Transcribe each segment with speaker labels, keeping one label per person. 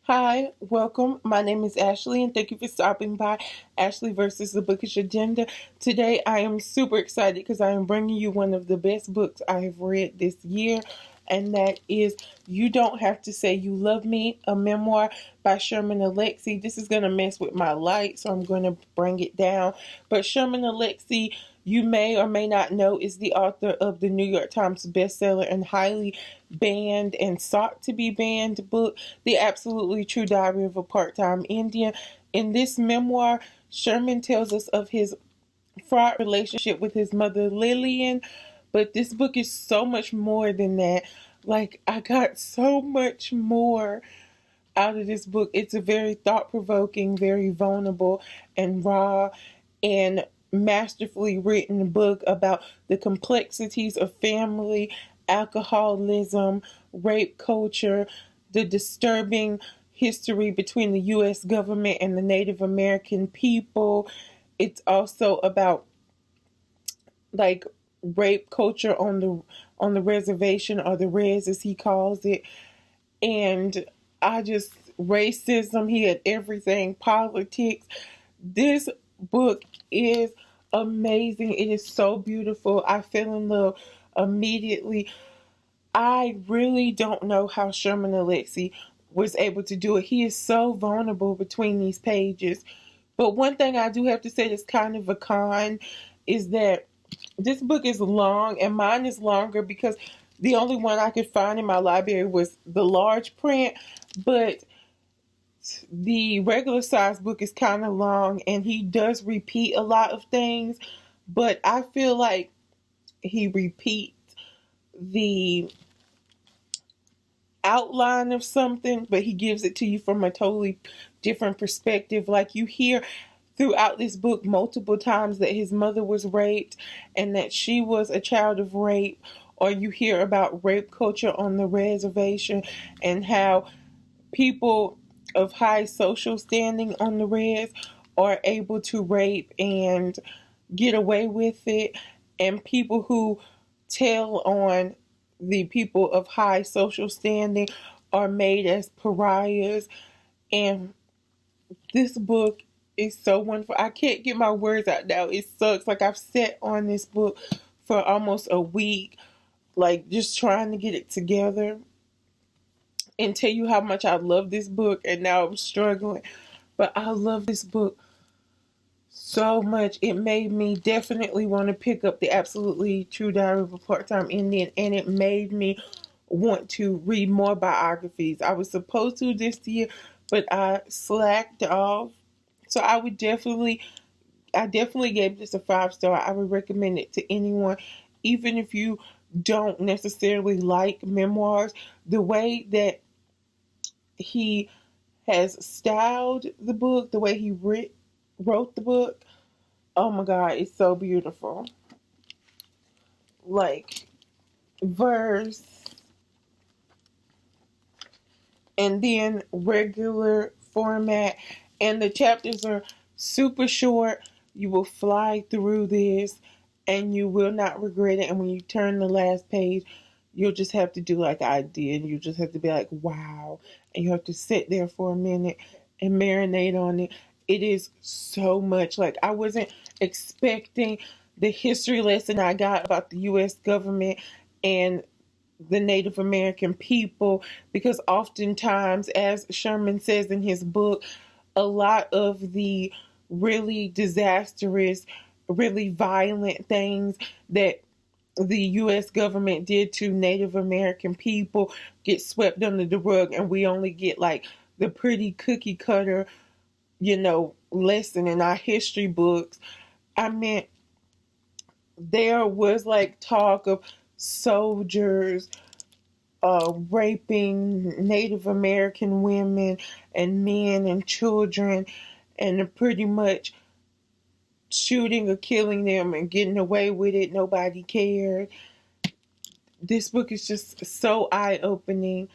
Speaker 1: Hi, welcome. My name is Ashley, and thank you for stopping by Ashley versus the Bookish Agenda. Today, I am super excited because I am bringing you one of the best books I have read this year, and that is You Don't Have to Say You Love Me, a memoir by Sherman Alexie. This is going to mess with my light, so I'm going to bring it down. But Sherman Alexie, you may or may not know, is the author of the New York Times bestseller and highly banned and sought to be banned book, The Absolutely True Diary of a Part-Time Indian. In this memoir, Sherman tells us of his fraught relationship with his mother Lillian, but this book is so much more than that. Like, I got so much more out of this book. It's a very thought-provoking, very vulnerable and raw and masterfully written book about the complexities of family, alcoholism, rape culture, the disturbing history between the U.S. government and the Native American people. It's also about like rape culture on the reservation, or the res as he calls it. And I just racism, he had everything, politics. This book is amazing. It is so beautiful. I fell in love immediately. I really don't know how Sherman Alexie was able to do it. He is so vulnerable between these pages. But one thing I do have to say that's kind of a con is that this book is long, and mine is longer because the only one I could find in my library was the large print. But the regular size book is kind of long, and he does repeat a lot of things. But I feel like he repeats the outline of something, but he gives it to you from a totally different perspective. Like, you hear throughout this book multiple times that his mother was raped and that she was a child of rape, or you hear about rape culture on the reservation and how people of high social standing on the res are able to rape and get away with it, and people who tell on the people of high social standing are made as pariahs. And this book is so wonderful. I can't get my words out now. It sucks. Like, I've sat on this book for almost a week, like just trying to get it together and tell you how much I love this book, and now I'm struggling. But I love this book so much. It made me definitely want to pick up The Absolutely True Diary of a Part-Time Indian, and it made me want to read more biographies. I was supposed to this year, but I slacked off. So I definitely gave this a 5-star. I would recommend it to anyone, even if you don't necessarily like memoirs. The way that he has styled the book, the way he wrote the book, oh my God, it's so beautiful. Like, verse and then regular format, and the chapters are super short. You will fly through this and you will not regret it. And when you turn the last page, you'll just have to do like I did. You just have to be like, wow. And you have to sit there for a minute and marinate on it. It is so much. Like, I wasn't expecting the history lesson I got about the U.S. government and the Native American people, because oftentimes, as Sherman says in his book, a lot of the really disastrous, really violent things that the U.S. government did to Native American people get swept under the rug, and we only get like the pretty cookie cutter, lesson in our history books. I mean, there was like talk of soldiers raping Native American women and men and children, and pretty much shooting or killing them and getting away with it. Nobody cared. This book is just so eye-opening,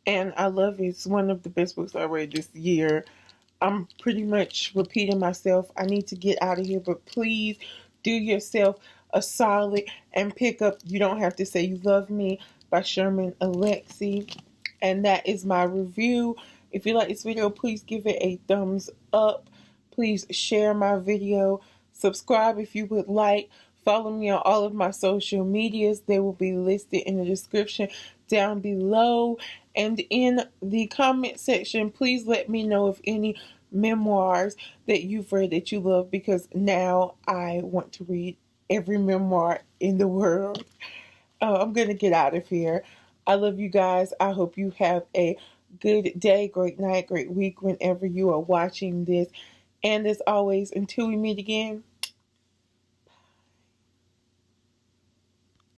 Speaker 1: and I love it. It's one of the best books I read this year. I'm pretty much repeating myself. I need to get out of here, but please do yourself a solid and pick up You Don't Have to Say You Love Me by Sherman Alexie. And that is my review. If you like this video, please give it a thumbs up. Please share my video. Subscribe if you would like. Follow me on all of my social medias. They will be listed in the description down below. And in the comment section, please let me know of any memoirs that you've read that you love, because now I want to read every memoir in the world. I'm going to get out of here. I love you guys. I hope you have a good day, great night, great week whenever you are watching this. And as always, until we meet again,